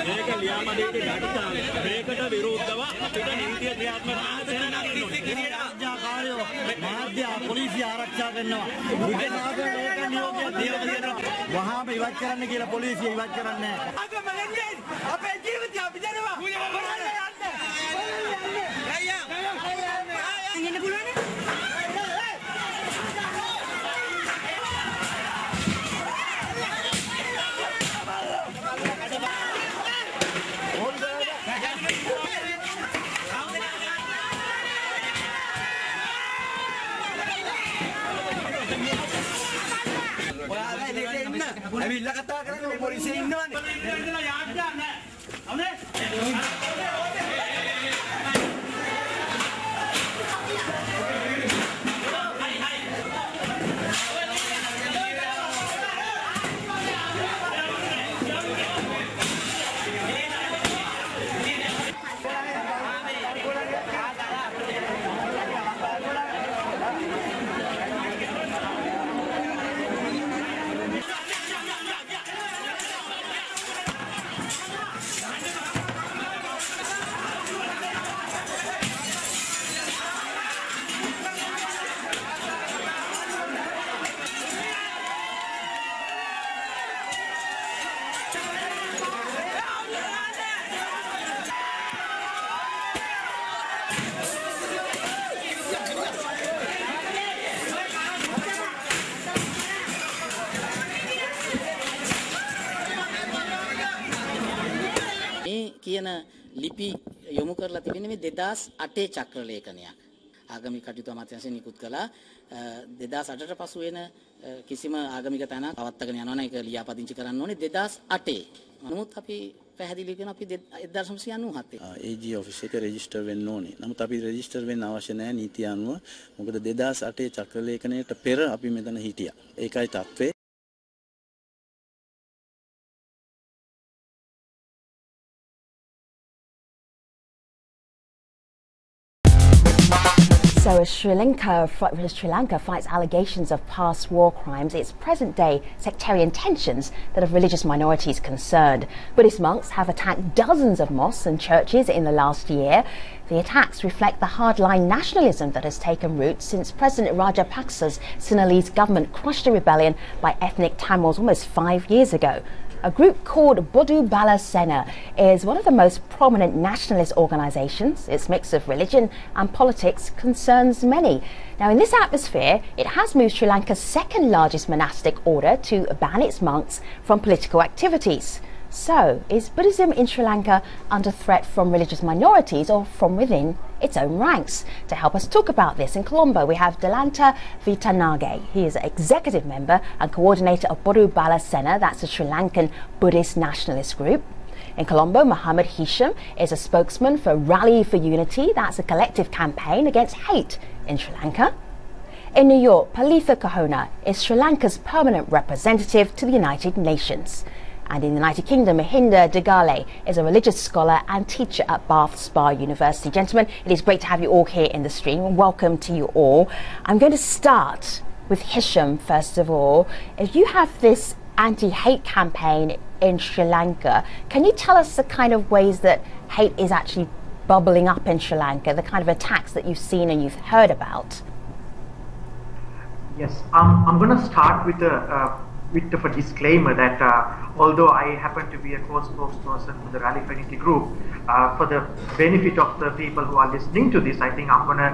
මේක ලියාපදියේදී ගැටුණා. මේකට විරුද්ධව අපිට නීතිය ක්‍රියාත්මක ආරක්ෂාකාරයෝ මාධ්‍ය පොලිසිය ආරක්ෂා කරනවා. විදේශාගත ලේකම් නියෝගය දීලා තියෙනවා. වහාම ඉවත් කරන්න කියලා පොලිසිය ඉවත් කරන්නේ නැහැ. අපේ ජීවිතය අපි දෙනවා. යන්න පුළුවන්. ඇවිල්ලා කතා කරන්නේ පොලිසිය ඉන්නවනේ. ඉඳලා යාඩ් ගන්න. අවනේ. කියන ලිපි යොමු කරලා තිබෙන්නේ මේ 2008 චක්‍ර ලේඛනයක්. ආගමික කටයුතු අමාත්‍යාංශයෙන් නිකුත් කළා. 2008ට පසු වෙන කිසිම ආගමික තැනක් පවත්වාගෙන යනවා නම් ඒක ලියාපදිංචි කරන්න ඕනේ 2008. නමුත් අපි පැහැදිලි කරන අපි 1997. AG ඔෆිස් එක රෙජිස්ටර් වෙන්න ඕනේ. නමුත් අපි රෙජිස්ටර් වෙන්න අවශ්‍ය නැහැ නීතිය අනුව. මොකද 2008 චක්‍ර ලේඛනයට පෙර අපි මෙතන හිටියා. ඒකයි තත්ත්වය. So as Sri Lanka fights allegations of past war crimes, it's present-day sectarian tensions that have religious minorities concerned. Buddhist monks have attacked dozens of mosques and churches in the last year. The attacks reflect the hardline nationalism that has taken root since President Rajapaksa's Sinhalese government crushed a rebellion by ethnic Tamils almost 5 years ago. A group called Bodu Bala Sena is one of the most prominent nationalist organisations. Its mix of religion and politics concerns many. Now, in this atmosphere, it has moved Sri Lanka's second largest monastic order to ban its monks from political activities. So, is Buddhism in Sri Lanka under threat from religious minorities or from within its own ranks? To help us talk about this, in Colombo we have Delanta Vitanage. He is executive member and coordinator of Bodu Bala Sena, that's a Sri Lankan Buddhist nationalist group. In Colombo, Muhammad Hisham is a spokesman for Rally for Unity, that's a collective campaign against hate in Sri Lanka. In New York, Palitha Kahona is Sri Lanka's permanent representative to the United Nations. And in the United Kingdom, Mahinda Degale is a religious scholar and teacher at Bath Spa University. Gentlemen, it is great to have you all here in the stream. Welcome to you all. I'm going to start with Hisham, first of all. If you have this anti-hate campaign in Sri Lanka, can you tell us the kind of ways that hate is actually bubbling up in Sri Lanka, the kind of attacks that you've seen and you've heard about? Yes, I'm going to start with a disclaimer that although I happen to be a co-spokesperson for the Rally for Unity group, for the benefit of the people who are listening to this, I think I'm going to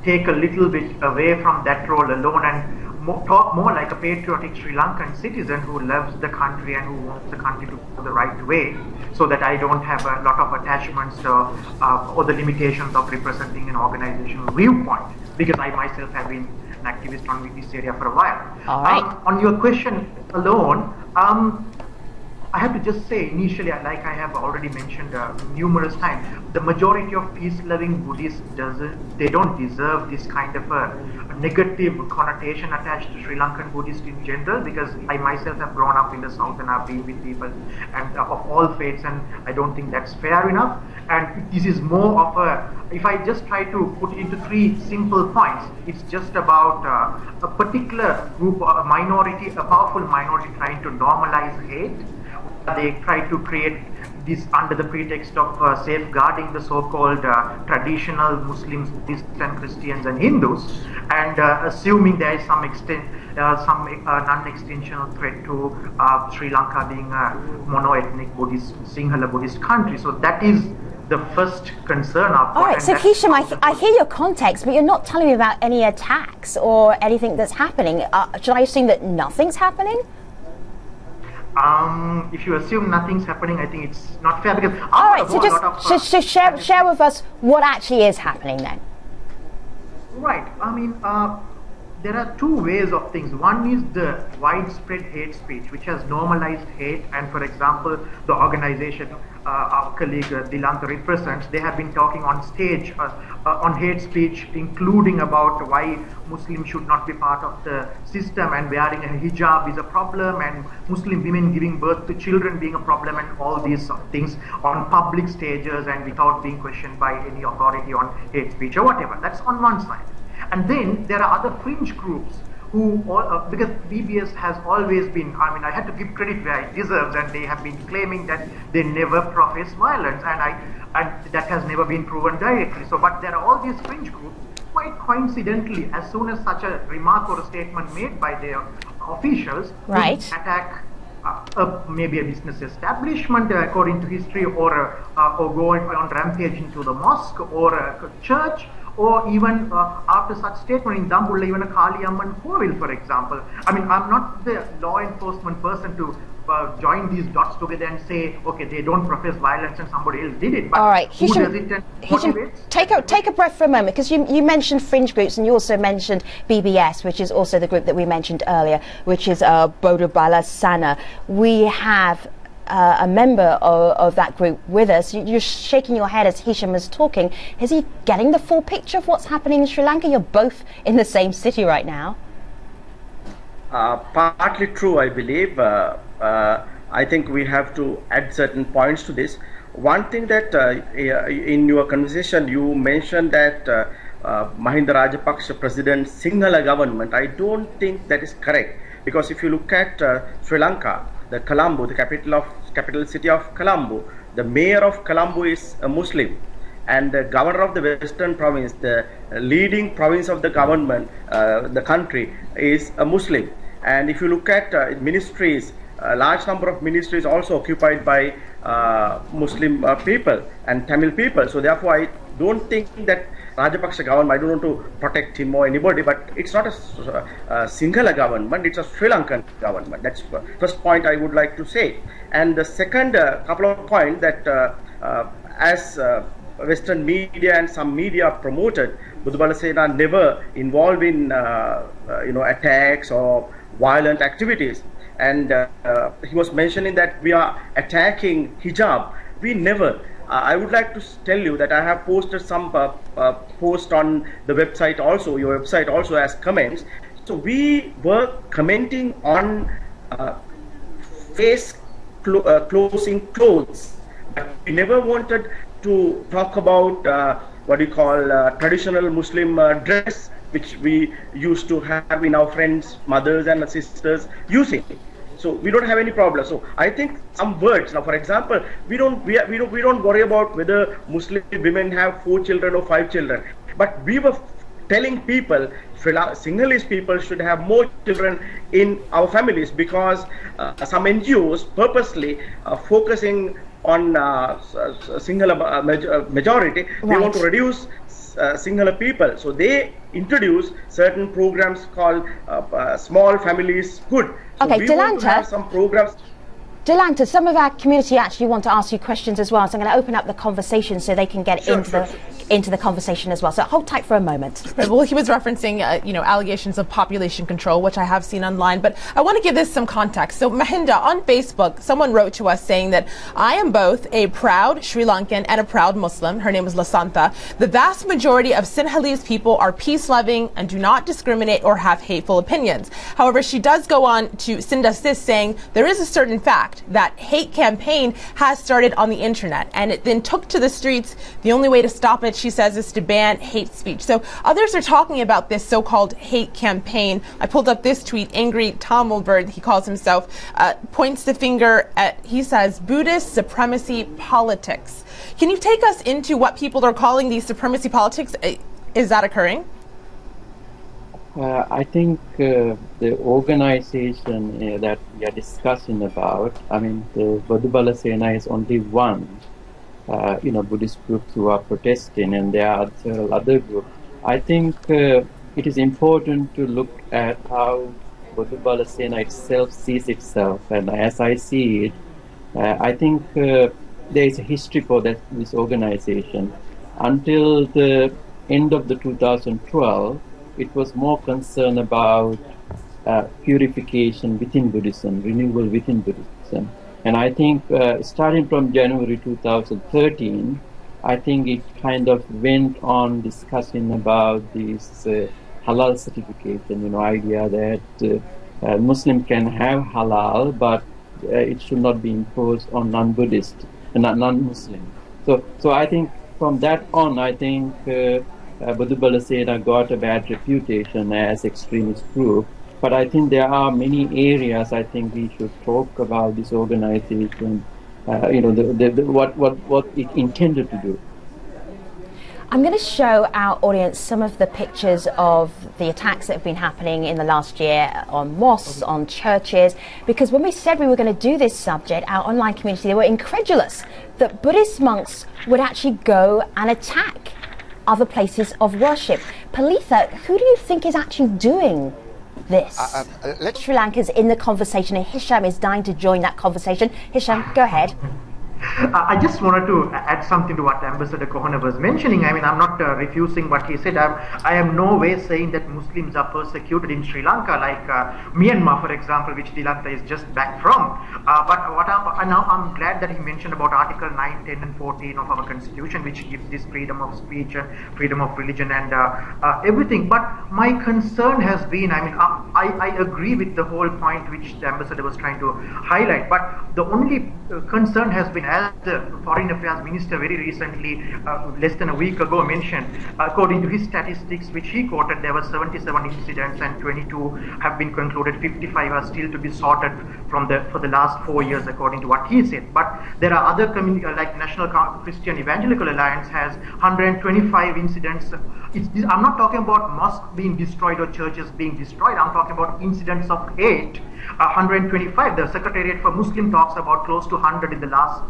take a little bit away from that role alone and talk more like a patriotic Sri Lankan citizen who loves the country and who wants the country to go the right way, so that I don't have a lot of attachments or the limitations of representing an organizational viewpoint, because I myself have been an activist on this area for a while. All right. On your question alone, I have to just say initially, like I have already mentioned numerous times, the majority of peace-loving Buddhists they don't deserve this kind of a negative connotation attached to Sri Lankan Buddhists in general, because I myself have grown up in the South and I've been with people and of all faiths, and I don't think that's fair enough. And this is more of a, if I just try to put it into 3 simple points, it's just about a particular group, a minority, a powerful minority trying to normalize hate. They try to create this under the pretext of safeguarding the so-called traditional Muslims, Buddhists and Christians and Hindus, and assuming there is some non-extensional threat to Sri Lanka being a mono-ethnic Buddhist, Sinhala Buddhist country. So that is the first concern I've got. All right, so Hisham, I hear your context, but you're not telling me about any attacks or anything that's happening. Should I assume that nothing's happening? If you assume nothing's happening, I think it's not fair, because all right, so just share with us what actually is happening then. Right. I mean, there are two ways of things. One is the widespread hate speech, which has normalized hate. And for example, the organization our colleague Dilanta represents, they have been talking on stage on hate speech, including about why Muslims should not be part of the system, and wearing a hijab is a problem, and Muslim women giving birth to children being a problem, and all these things on public stages and without being questioned by any authority on hate speech or whatever. That's on one side. And then there are other fringe groups who, because BBS has always been, I mean, I had to give credit where it deserves, and they have been claiming that they never profess violence, and that has never been proven directly. So, but there are all these fringe groups. Quite coincidentally, as soon as such a remark or a statement made by their officials, right, attack maybe a business establishment according to history, or go on rampage into the mosque or a church, or even after such statement in Dambulla, even a Kali Amman Kovil, for example. I mean, I'm not the law enforcement person to join these dots together and say, okay, they don't profess violence and somebody else did it. But all right, who does it and motivates? Take a breath for a moment, because you mentioned fringe groups, and you also mentioned BBS, which is also the group that we mentioned earlier, which is Bodu Bala Sena. We have a member of that group with us. You're shaking your head as Hisham is talking. Is he getting the full picture of what's happening in Sri Lanka? You're both in the same city right now. Partly true, I believe. I think we have to add certain points to this. One thing that in your conversation you mentioned that Mahinda Rajapaksa President's Sinhala government. I don't think that is correct, because if you look at Sri Lanka, the Colombo, the capital city of Colombo, the mayor of Colombo is a Muslim, and the governor of the Western Province, the leading province of the government, the country, is a Muslim. And if you look at ministries, a large number of ministries also occupied by Muslim people and Tamil people. So therefore, I don't think that Rajapaksa government, I don't want to protect him or anybody, but it's not a Sinhala government, it's a Sri Lankan government. That's the first point I would like to say. And the second couple of points that as Western media and some media promoted, Bodu Bala Sena never involved in attacks or violent activities. And he was mentioning that we are attacking hijab. We never. I would like to tell you that I have posted some post on the website also, your website also, as comments. So we were commenting on face closing clothes, but we never wanted to talk about what you call traditional Muslim dress, which we used to have in our friends, mothers and sisters using. So we don't have any problem. So I think some words, now for example, we don't worry about whether Muslim women have 4 children or 5 children, but we were telling people, Sinhalese people should have more children in our families, because some NGOs purposely focusing on Sinhala majority, right, they want to reduce Sinhala people. So they introduce certain programs called Small Families Good. So okay, we want to have some programs. Dilanta, some of our community actually want to ask you questions as well, so I'm going to open up the conversation so they can get into the conversation as well. So hold tight for a moment. Right, well, he was referencing, allegations of population control, which I have seen online, but I want to give this some context. So Mahinda, on Facebook, someone wrote to us saying that I am both a proud Sri Lankan and a proud Muslim. Her name is Lasantha. The vast majority of Sinhalese people are peace-loving and do not discriminate or have hateful opinions. However, she does go on to send us this saying there is a certain fact. shocked that hate campaign has started on the internet, and it then took to the streets. The only way to stop it, she says, is to ban hate speech. So others are talking about this so-called hate campaign. I pulled up this tweet. Angry Tommelbird, he calls himself, points the finger at, he says, Buddhist supremacy politics. Can you take us into what people are calling these supremacy politics? Is that occurring? I think the organization that we are discussing about, I mean, the Bodu Bala Sena is only one, Buddhist groups who are protesting, and there are several other groups. I think it is important to look at how Bodu Bala Sena itself sees itself, and as I see it, I think there is a history for this organization. Until the end of the 2012, it was more concerned about purification within Buddhism, renewal within Buddhism. And I think starting from January 2013, I think it kind of went on discussing about this halal certification, idea that Muslim can have halal, but it should not be imposed on non-Buddhist, non-Muslim. So I think from that on, I think Bodu Bala Sena got a bad reputation as extremist group. But I think there are many areas I think we should talk about this organization, what it intended to do. I'm going to show our audience some of the pictures of the attacks that have been happening in the last year on mosques, on churches, because when we said we were going to do this subject, our online community, they were incredulous that Buddhist monks would actually go and attack other places of worship. Palitha, who do you think is actually doing this? Sri Lanka's in the conversation, and Hisham is dying to join that conversation. Hisham, go ahead. I just wanted to add something to what Ambassador Kohana was mentioning. I mean, I'm not refusing what he said. I am no way saying that Muslims are persecuted in Sri Lanka, like Myanmar, for example, which Dilanta is just back from. But I'm glad that he mentioned about Article 9, 10 and 14 of our Constitution, which gives this freedom of speech and freedom of religion and everything. But my concern has been, I agree with the whole point which the Ambassador was trying to highlight, but the only concern has been, as the Foreign Affairs Minister very recently, less than a week ago, mentioned, according to his statistics which he quoted, there were 77 incidents and 22 have been concluded, 55 are still to be sorted for the last 4 years, according to what he said. But there are other communities, like National Christian Evangelical Alliance has 125 incidents. I'm not talking about mosques being destroyed or churches being destroyed. I'm talking about incidents of hate. 125. The Secretariat for Muslim talks about close to 100 in the last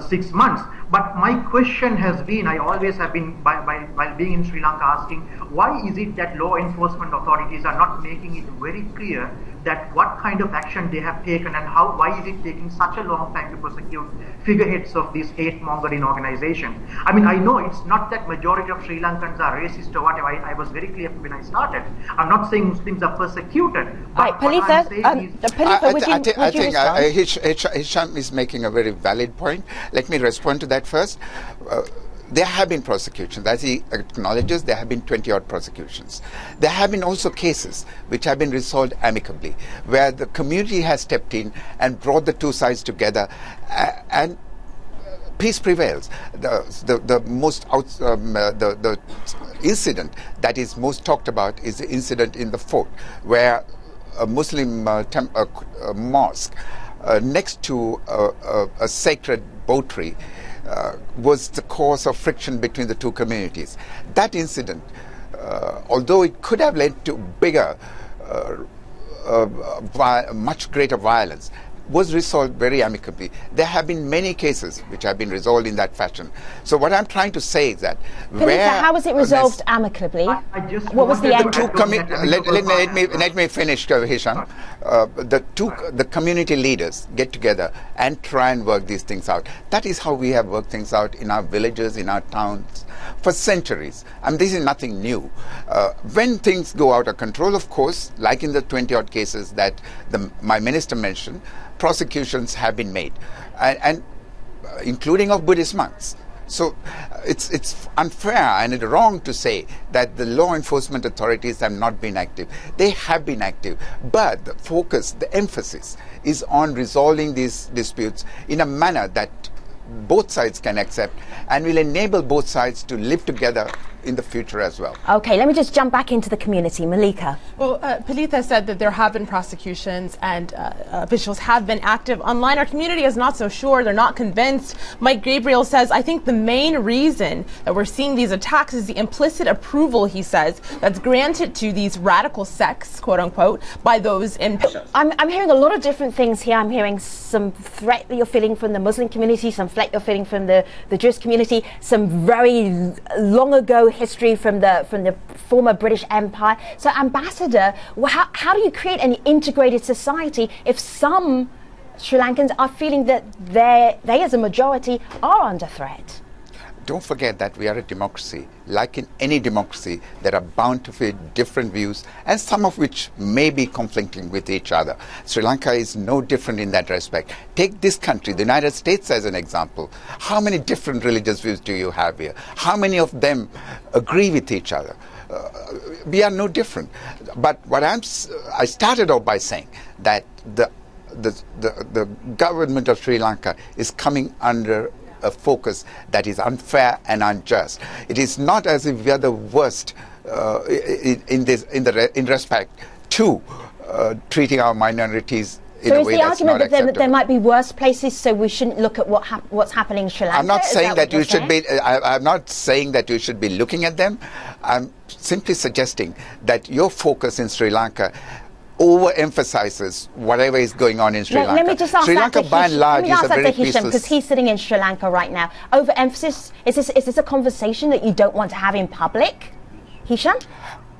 6 months. But my question has been, I always have been, while being in Sri Lanka, asking, why is it that law enforcement authorities are not making it very clear that what kind of action they have taken, and why is it taking such a long time to prosecute figureheads of this hate-mongering organization? I mean, I know it's not that majority of Sri Lankans are racist or whatever. I was very clear when I started. I'm not saying Muslims are persecuted. But Palitha, I think Hisham is making a very valid point. Let me respond to that first. There have been prosecutions. As he acknowledges, there have been 20-odd prosecutions. There have been also cases which have been resolved amicably, where the community has stepped in and brought the two sides together, and peace prevails. The incident that is most talked about is the incident in the fort, where a Muslim mosque next to a sacred bow tree was the cause of friction between the two communities. That incident, although it could have led to bigger, much greater violence, was resolved very amicably. There have been many cases which have been resolved in that fashion. So what I'm trying to say is that how was it resolved amicably? What was the end? Let me finish, Hisham. The community leaders get together and try and work these things out. That is how we have worked things out in our villages, in our towns, for centuries. I mean, this is nothing new. When things go out of control, of course, like in the 20-odd cases that my minister mentioned, prosecutions have been made, and including of Buddhist monks. So it's unfair and wrong to say that the law enforcement authorities have not been active. They have been active, but the focus, the emphasis is on resolving these disputes in a manner that both sides can accept and will enable both sides to live together in the future as well. Okay, let me just jump back into the community. Malika. Well, Palitha said that there have been prosecutions and officials have been active online. Our community is not so sure. They're not convinced. Mike Gabriel says, I think the main reason that we're seeing these attacks is the implicit approval, he says, that's granted to these radical sects, quote unquote, by those in... I'm hearing a lot of different things here. I'm hearing some threat that you're feeling from the Muslim community, some threat you're feeling from the Jewish community, some very long ago history from the former British Empire. So, Ambassador, how do you create an integrated society if some Sri Lankans are feeling that they as a majority are under threat? Don't forget that we are a democracy. Like in any democracy, there are bound to be different views, and some of which may be conflicting with each other. Sri Lanka is no different in that respect. Take this country, the United States, as an example. How many different religious views do you have here? How many of them agree with each other? We are no different. But what I started off by saying that the government of Sri Lanka is coming under a focus that is unfair and unjust. It is not as if we are the worst in respect to treating our minorities in a way that's not acceptable. So is the argument that there might be worse places, so we shouldn't look at what's happening in Sri Lanka? I'm not saying that you should be. I'm not saying that you should be looking at them. I'm simply suggesting that your focus in Sri Lanka overemphasizes whatever is going on in Sri Lanka. Let me just ask Sri Lanka, by and large, is a very peaceful... because he's sitting in Sri Lanka right now. Overemphasis, is this a conversation that you don't want to have in public, Hisham?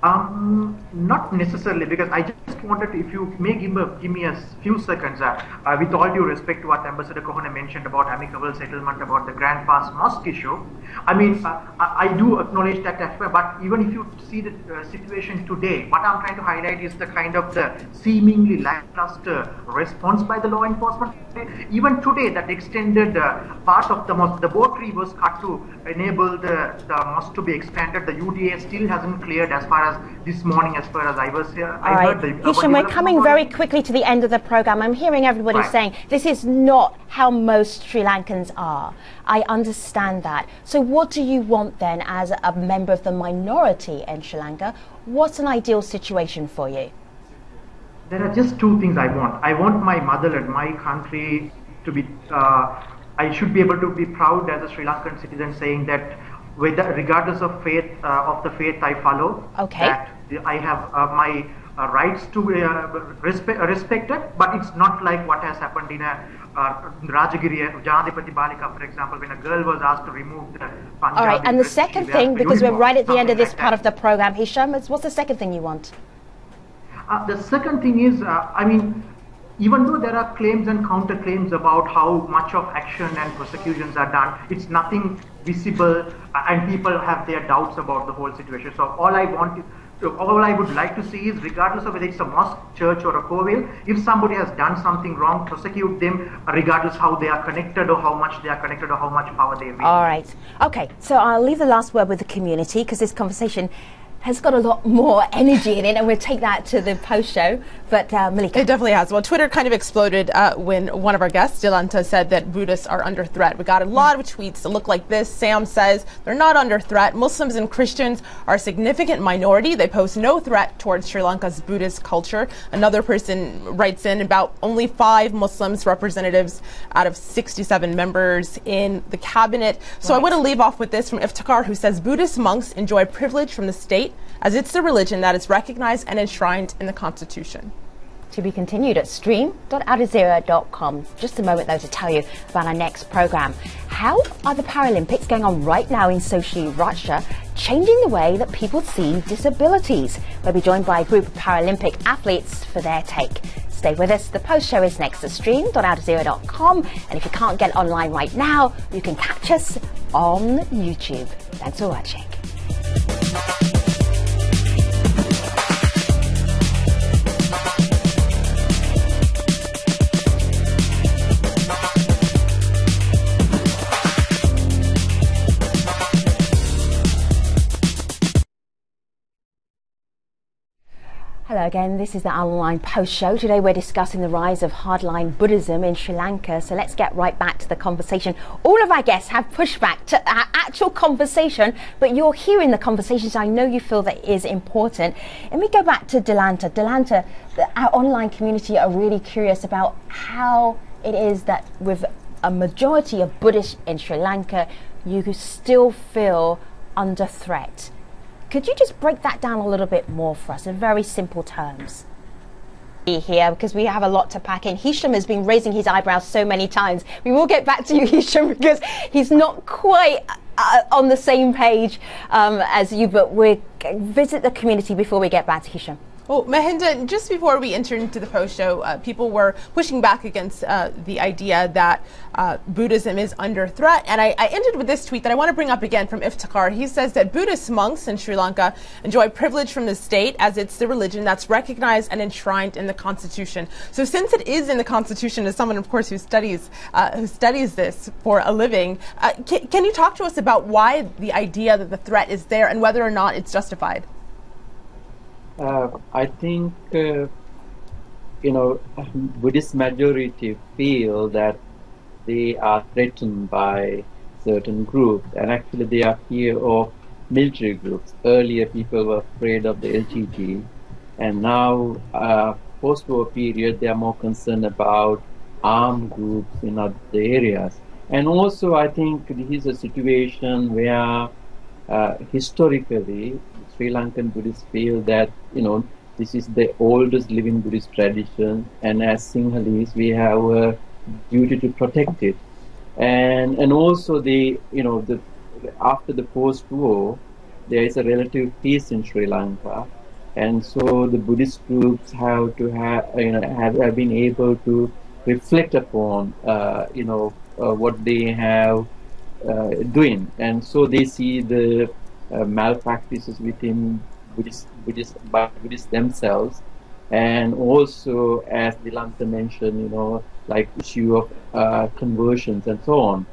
Not necessarily, because I just wanted to, if you may give me a few seconds, with all due respect to what Ambassador Kohana mentioned about amicable settlement, about the Grand Pass Mosque issue. I mean, I do acknowledge that aspect, but even if you see the situation today, what I'm trying to highlight is the kind of the seemingly lackluster response by the law enforcement. Even today, that extended part of the mosque, the boat tree was cut to enable the mosque to be expanded. The UDA still hasn't cleared as far as this morning, as far as I was here. Hisham, we're coming very quickly to the end of the program. I'm hearing everybody saying this is not how most Sri Lankans are. I understand that. So what do you want then as a member of the minority in Sri Lanka? What's an ideal situation for you? There are just two things I want. I want my motherland, my country to be, I should be able to be proud as a Sri Lankan citizen saying that regardless of faith, of the faith I follow, that I have my rights to respected, but it's not like what has happened in a Rajagiri, Janadipati Balika, for example, when a girl was asked to remove the Punjabi. All right, and the second thing, because we're right at the end of this part of the program, Hisham, what's the second thing you want? The second thing is, I mean, even though there are claims and counterclaims about how much of action and prosecutions are done, it's nothing visible, and people have their doubts about the whole situation. So all I would like to see is, regardless of whether it's a mosque, church, or a kovil, if somebody has done something wrong, prosecute them, regardless how they are connected or how much they are connected or how much power they wield. All right. Okay, so I'll leave the last word with the community, because this conversation has got a lot more energy in it, and we'll take that to the post-show. But Malika. It definitely has. Well, Twitter kind of exploded when one of our guests, Dilanta, said that Buddhists are under threat. We got a lot of tweets that look like this. Sam says they're not under threat. Muslims and Christians are a significant minority. They pose no threat towards Sri Lanka's Buddhist culture. Another person writes in about only 5 Muslims representatives out of 67 members in the cabinet. So I want to leave off with this from Iftikhar, who says Buddhist monks enjoy privilege from the state, as it's the religion that is recognized and enshrined in the Constitution. To be continued at stream.aljazeera.com. Just a moment though to tell you about our next program. How are the Paralympics going on right now in Sochi, Russia, changing the way that people see disabilities? We'll be joined by a group of Paralympic athletes for their take. Stay with us. The post show is next at stream.aljazeera.com, and if you can't get online right now, you can catch us on YouTube. Thanks for watching. Hello again, this is the Hardline Post Show. Today we're discussing the rise of hardline Buddhism in Sri Lanka, so let's get right back to the conversation. All of our guests have pushed back to our actual conversation, but you're hearing the conversations. I know you feel that it is important. Let me go back to Delanta. Delanta, our online community are really curious about how it is that with a majority of Buddhists in Sri Lanka, you still feel under threat. Could you just break that down a little bit more for us in very simple terms? Here, because we have a lot to pack in. Hisham has been raising his eyebrows so many times. We will get back to you, Hisham, because he's not quite on the same page as you, but we'll visit the community before we get back to Hisham. Well, Mahinda, just before we enter into the post show, people were pushing back against the idea that Buddhism is under threat. And I ended with this tweet that I want to bring up again from Iftikhar. He says that Buddhist monks in Sri Lanka enjoy privilege from the state as it's the religion that's recognized and enshrined in the Constitution. So since it is in the Constitution, as someone, of course, who studies this for a living, can you talk to us about why the idea that the threat is there and whether or not it's justified? I think, Buddhist majority feel that they are threatened by certain groups, and actually they are fear of military groups. Earlier people were afraid of the LTT, and now post-war period they are more concerned about armed groups in other areas. And also I think this is a situation where historically Sri Lankan Buddhists feel that, this is the oldest living Buddhist tradition, and as Sinhalese, we have a duty to protect it. And also after the post-war, there is a relative peace in Sri Lanka, and so the Buddhist groups have been able to reflect upon, what they have doing, and so they see the malpractices within Buddhists themselves, and also, as Delanta mentioned, like issue of conversions and so on.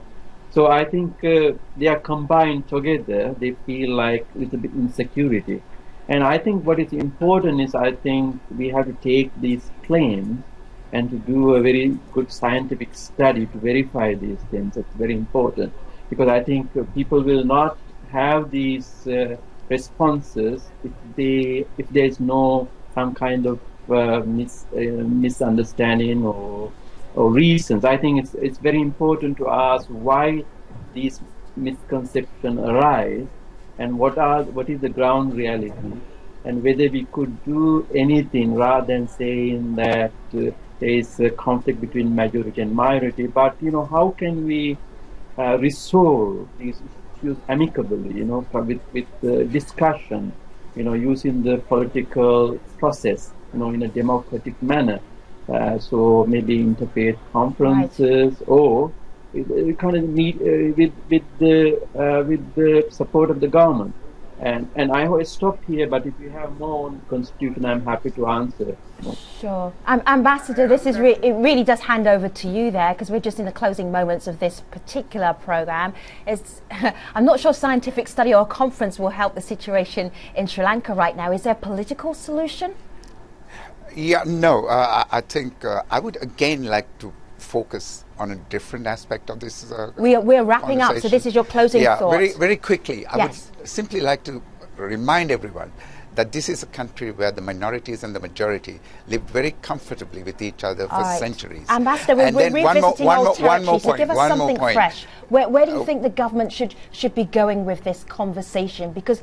So I think they are combined together. They feel like a little bit insecurity, and I think what is important is I think we have to take these claims and to do a very good scientific study to verify these things. It's very important, because I think people will not have these responses if there is no some kind of misunderstanding or reasons. I think it's very important to ask why these misconceptions arise and what is the ground reality, and whether we could do anything rather than saying that there is a conflict between majority and minority. But how can we resolve these issues amicably, with discussion, using the political process, in a democratic manner. So maybe interfaith conferences, right, or kind of meet with the support of the government. And I always stop here, but if you have more on constitution, I'm happy to answer. Sure. Ambassador, this is it really does hand over to you there, because we're just in the closing moments of this particular program. I'm not sure scientific study or conference will help the situation in Sri Lanka right now. Is there a political solution? Yeah, no. I think I would again like to focus on a different aspect of this. We're wrapping up, so this is your closing thought. Very, very quickly. I Yes. would simply like to remind everyone that this is a country where the minorities and the majority lived very comfortably with each other for centuries. Ambassador, we're revisiting old territory, so give us something fresh. Where do you think the government should be going with this conversation? Because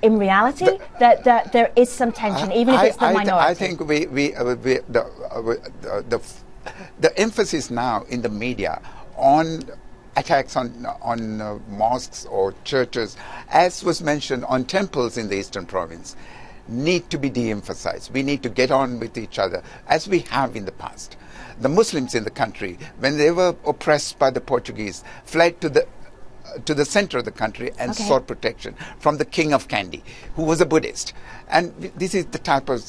in reality, there is some tension, even if it's the minority. I think the emphasis now in the media on attacks on mosques or churches, as was mentioned, on temples in the Eastern Province, need to be de-emphasized. We need to get on with each other, as we have in the past. The Muslims in the country, when they were oppressed by the Portuguese, fled to the center of the country and sought protection from the King of Kandy, who was a Buddhist. And this is the type of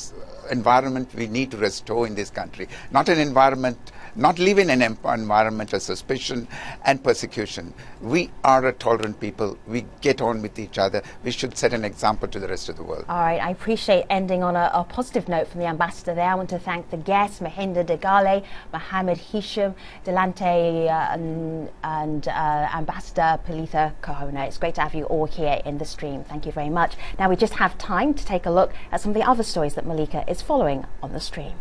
environment we need to restore in this country. Not live in an environment of suspicion and persecution. We are a tolerant people. We get on with each other. We should set an example to the rest of the world. All right, I appreciate ending on a positive note from the ambassador there. I want to thank the guests, Mahinda Degale, Mohammed Hisham, Delante, and Ambassador Palitha Kohona. It's great to have you all here in the stream. Thank you very much. Now we just have time to take a look at some of the other stories that Malika is following on the stream.